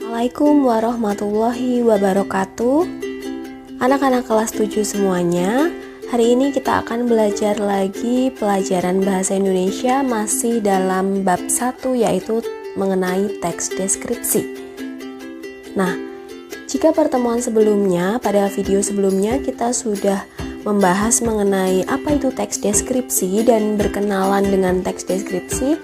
Assalamualaikum warahmatullahi wabarakatuh. Anak-anak kelas 7 semuanya, hari ini kita akan belajar lagi pelajaran bahasa Indonesia masih dalam bab 1, yaitu mengenai teks deskripsi. Nah, jika pertemuan sebelumnya, pada video sebelumnya kita sudah membahas mengenai apa itu teks deskripsi dan berkenalan dengan teks deskripsi,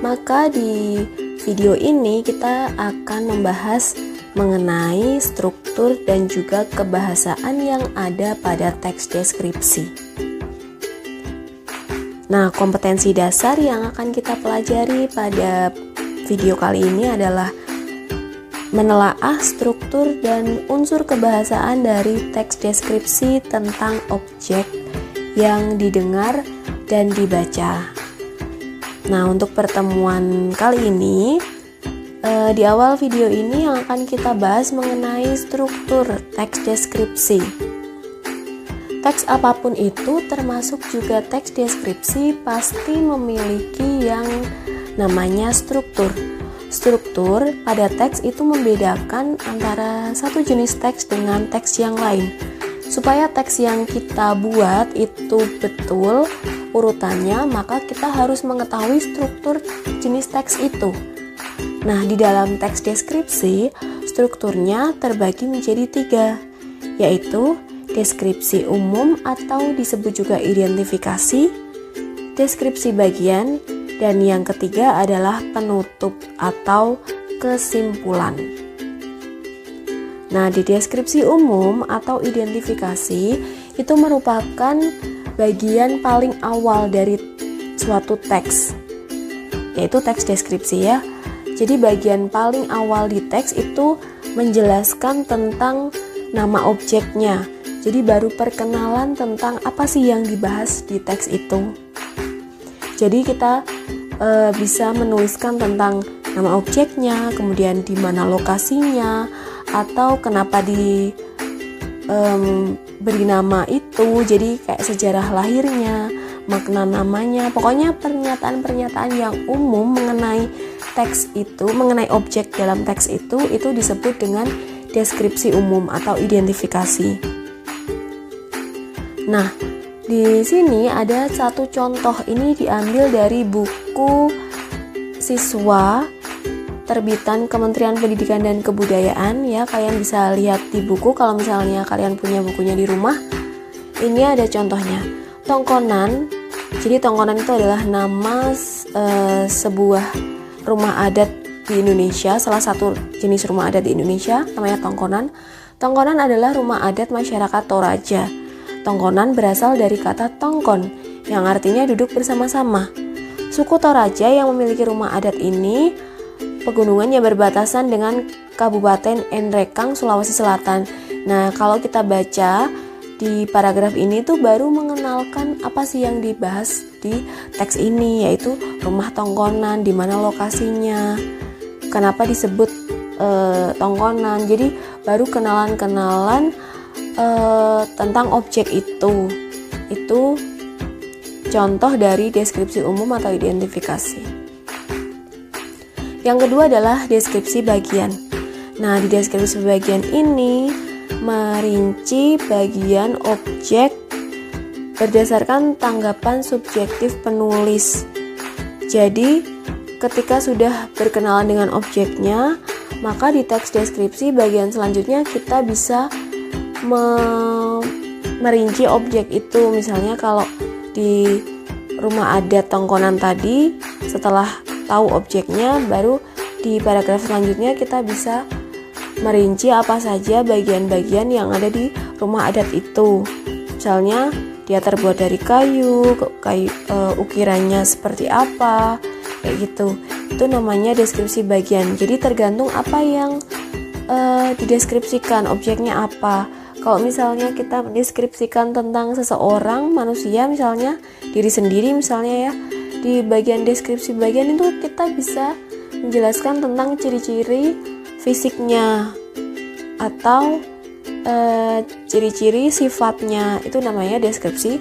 maka di video ini kita akan membahas mengenai struktur dan juga kebahasaan yang ada pada teks deskripsi. Nah, kompetensi dasar yang akan kita pelajari pada video kali ini adalah menelaah struktur dan unsur kebahasaan dari teks deskripsi tentang objek yang didengar dan dibaca. Nah, untuk pertemuan kali ini, di awal video ini yang akan kita bahas mengenai struktur teks deskripsi. Teks apapun itu, termasuk juga teks deskripsi, pasti memiliki yang namanya struktur. Struktur pada teks itu membedakan antara satu jenis teks dengan teks yang lain. Supaya teks yang kita buat itu betul urutannya, maka kita harus mengetahui struktur jenis teks itu. Nah, di dalam teks deskripsi, strukturnya terbagi menjadi 3, yaitu deskripsi umum atau disebut juga identifikasi, deskripsi bagian, dan yang ketiga adalah penutup atau kesimpulan. Nah, di deskripsi umum atau identifikasi itu merupakan bagian paling awal dari suatu teks, yaitu teks deskripsi ya. Jadi bagian paling awal di teks itu menjelaskan tentang nama objeknya. Jadi baru perkenalan tentang apa sih yang dibahas di teks itu. Jadi kita bisa menuliskan tentang nama objeknya, kemudian di mana lokasinya, atau kenapa beri nama itu, jadi kayak sejarah lahirnya, makna namanya, pokoknya pernyataan-pernyataan yang umum mengenai teks itu, mengenai objek dalam teks itu disebut dengan deskripsi umum atau identifikasi. Nah, di sini ada satu contoh, ini diambil dari buku siswa terbitan Kementerian Pendidikan dan Kebudayaan ya. Kalian bisa lihat di buku kalau misalnya kalian punya bukunya di rumah. Ini ada contohnya. Tongkonan. Jadi tongkonan itu adalah nama sebuah rumah adat di Indonesia, salah satu jenis rumah adat di Indonesia namanya tongkonan. Tongkonan adalah rumah adat masyarakat Toraja. Tongkonan berasal dari kata tongkon yang artinya duduk bersama-sama. Suku Toraja yang memiliki rumah adat ini pegunungan yang berbatasan dengan Kabupaten Nrekang, Sulawesi Selatan. Nah, kalau kita baca di paragraf ini tuh baru mengenalkan apa sih yang dibahas di teks ini, yaitu rumah tongkonan, di mana lokasinya, kenapa disebut tongkonan. Jadi baru kenalan-kenalan tentang objek itu. Itu contoh dari deskripsi umum atau identifikasi. Yang kedua adalah deskripsi bagian. Nah, di deskripsi bagian ini merinci bagian objek berdasarkan tanggapan subjektif penulis. Jadi, ketika sudah berkenalan dengan objeknya, maka di teks deskripsi bagian selanjutnya kita bisa merinci objek itu. Misalnya kalau di rumah adat tongkonan tadi, setelah tahu objeknya, baru di paragraf selanjutnya kita bisa merinci apa saja bagian-bagian yang ada di rumah adat itu. Misalnya dia terbuat dari kayu, ukirannya seperti apa, kayak gitu. Itu namanya deskripsi bagian. Jadi tergantung apa yang dideskripsikan, objeknya apa. Kalau misalnya kita mendeskripsikan tentang seseorang, manusia misalnya, diri sendiri misalnya ya, di bagian deskripsi bagian itu kita bisa menjelaskan tentang ciri-ciri fisiknya atau ciri-ciri sifatnya. Itu namanya deskripsi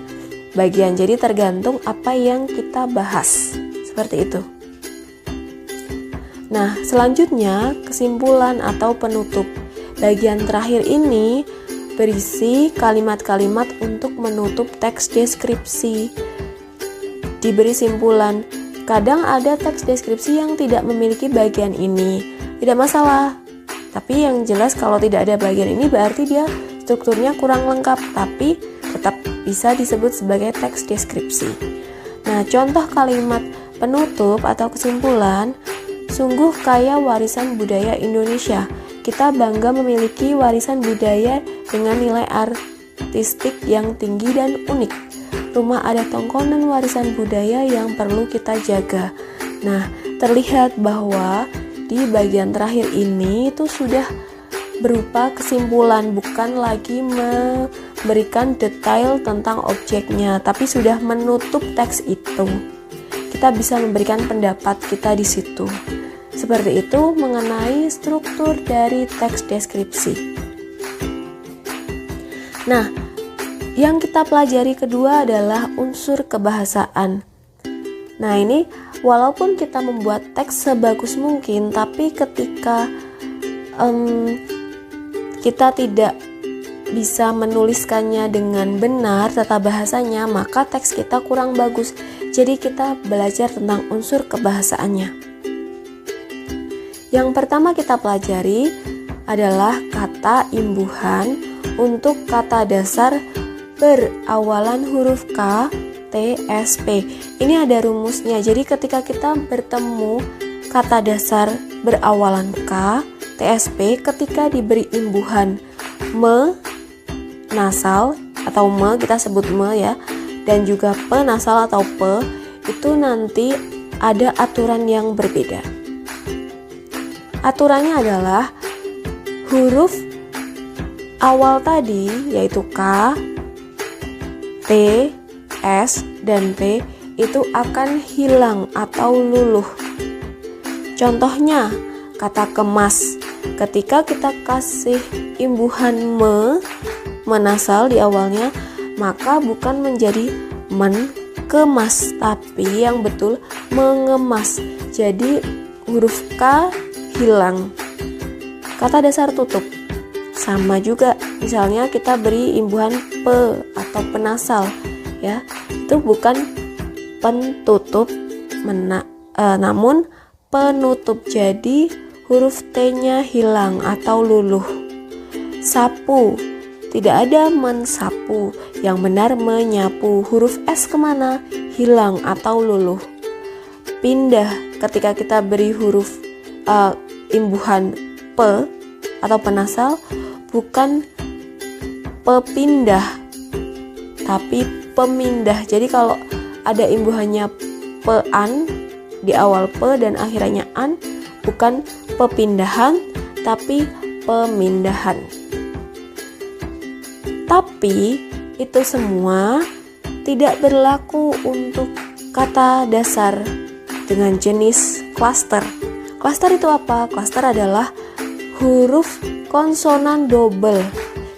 bagian. Jadi tergantung apa yang kita bahas, seperti itu. Nah, selanjutnya kesimpulan atau penutup. Bagian terakhir ini berisi kalimat-kalimat untuk menutup teks deskripsi. Diberi simpulan. Kadang ada teks deskripsi yang tidak memiliki bagian ini. Tidak masalah. Tapi yang jelas kalau tidak ada bagian ini berarti dia strukturnya kurang lengkap, tapi tetap bisa disebut sebagai teks deskripsi. Nah, contoh kalimat penutup atau kesimpulan, sungguh kaya warisan budaya Indonesia. Kita bangga memiliki warisan budaya dengan nilai artistik yang tinggi dan unik. Rumah adat Tongkonan warisan budaya yang perlu kita jaga. Nah, terlihat bahwa di bagian terakhir ini itu sudah berupa kesimpulan, bukan lagi memberikan detail tentang objeknya, tapi sudah menutup teks itu. Kita bisa memberikan pendapat kita di situ. Seperti itu mengenai struktur dari teks deskripsi. Nah, yang kita pelajari kedua adalah unsur kebahasaan. Nah, ini walaupun kita membuat teks sebagus mungkin, tapi ketika kita tidak bisa menuliskannya dengan benar tata bahasanya, maka teks kita kurang bagus. Jadi kita belajar tentang unsur kebahasaannya. Yang pertama kita pelajari adalah kata imbuhan untuk kata dasar berawalan huruf K, T, S, P. Ini ada rumusnya. Jadi ketika kita bertemu kata dasar berawalan K, T, S, P, ketika diberi imbuhan me nasal atau me, kita sebut me ya, dan juga pe nasal atau pe, itu nanti ada aturan yang berbeda. Aturannya adalah huruf awal tadi yaitu K, T, S, dan P itu akan hilang atau luluh. Contohnya kata kemas. Ketika kita kasih imbuhan menasal di awalnya, maka bukan menjadi menkemas, tapi yang betul mengemas. Jadi huruf K hilang. Kata dasar tutup sama juga, misalnya kita beri imbuhan pe atau penasal ya, itu bukan pentutup namun penutup, jadi huruf T-nya hilang atau luluh. Sapu, tidak ada mensapu, yang benar menyapu. Huruf S kemana? Hilang atau luluh. Pindah, ketika kita beri huruf imbuhan pe atau penasal, bukan pepindah tapi pemindah. Jadi kalau ada imbuhannya pean di awal pe dan akhirnya an, bukan pepindahan tapi pemindahan. Tapi itu semua tidak berlaku untuk kata dasar dengan jenis klaster. Klaster itu apa? Klaster adalah huruf konsonan double.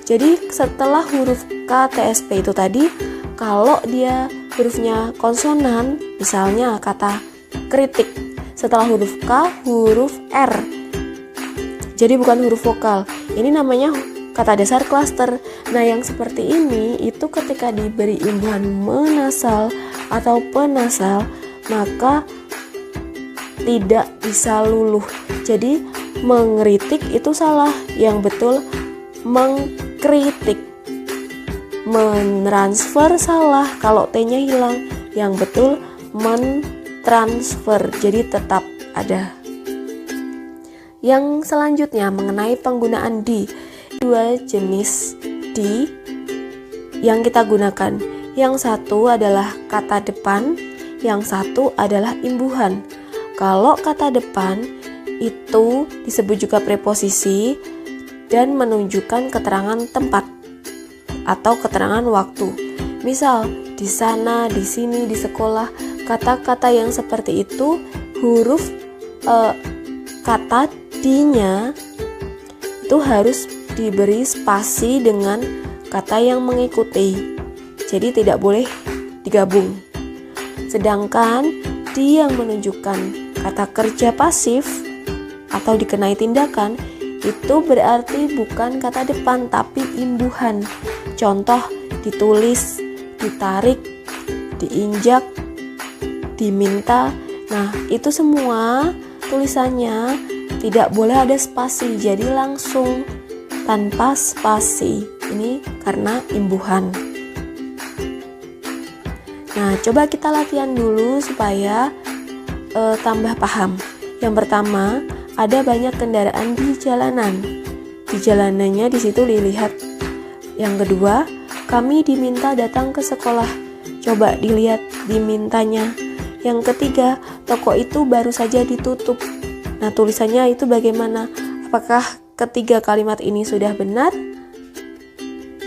Jadi setelah huruf K, T, S, P itu tadi, kalau dia hurufnya konsonan, misalnya kata kritik, setelah huruf K, huruf R. Jadi bukan huruf vokal. Ini namanya kata dasar klaster. Nah, yang seperti ini itu ketika diberi imbuhan menasal atau penasal, maka tidak bisa luluh. Jadi mengkritik itu salah, yang betul mengkritik. Mentransfer salah, kalau T-nya hilang, yang betul mentransfer. Jadi tetap ada. Yang selanjutnya mengenai penggunaan di. Dua jenis di yang kita gunakan. Yang satu adalah kata depan, yang satu adalah imbuhan. Kalau kata depan itu disebut juga preposisi dan menunjukkan keterangan tempat atau keterangan waktu. Misal di sana, di sini, di sekolah. Kata-kata yang seperti itu huruf kata di-nya itu harus diberi spasi dengan kata yang mengikuti. Jadi tidak boleh digabung. Sedangkan di yang menunjukkan kata kerja pasif atau dikenai tindakan, itu berarti bukan kata depan tapi imbuhan. Contoh, ditulis, ditarik, diinjak, diminta. Nah, itu semua tulisannya tidak boleh ada spasi, jadi langsung tanpa spasi. Ini karena imbuhan. Nah, coba kita latihan dulu supaya tambah paham. Yang pertama, ada banyak kendaraan di jalanan. Di jalanannya di situ dilihat. Yang kedua, kami diminta datang ke sekolah. Coba dilihat dimintanya. Yang ketiga, toko itu baru saja ditutup. Nah, tulisannya itu bagaimana? Apakah ketiga kalimat ini sudah benar?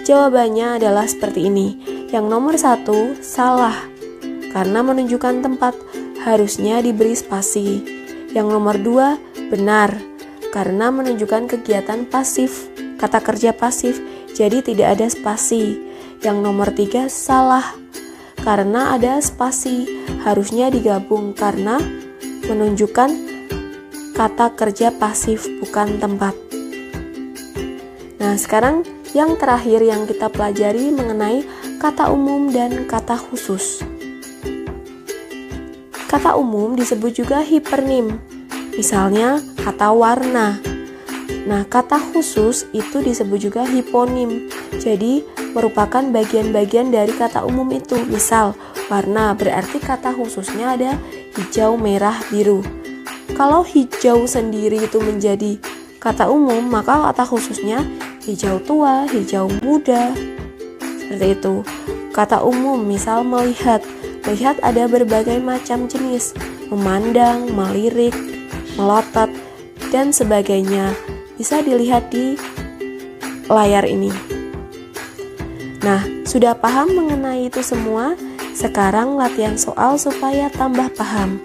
Jawabannya adalah seperti ini. Yang nomor 1, salah. Karena menunjukkan tempat, harusnya diberi spasi. Yang nomor 2, benar. Karena menunjukkan kegiatan pasif, kata kerja pasif, jadi tidak ada spasi. Yang nomor 3, salah. Karena ada spasi, harusnya digabung karena menunjukkan kata kerja pasif, bukan tempat. Nah, sekarang yang terakhir yang kita pelajari mengenai kata umum dan kata khusus. Kata umum disebut juga hipernim, misalnya kata warna. Nah, kata khusus itu disebut juga hiponim, jadi merupakan bagian-bagian dari kata umum itu. Misal, warna berarti kata khususnya ada hijau, merah, biru. Kalau hijau sendiri itu menjadi kata umum, maka kata khususnya hijau tua, hijau muda. Seperti itu. Kata umum, misal melihat. Melihat ada berbagai macam jenis, memandang, melirik, melotot, dan sebagainya. Bisa dilihat di layar ini. Nah, sudah paham mengenai itu semua? Sekarang latihan soal supaya tambah paham.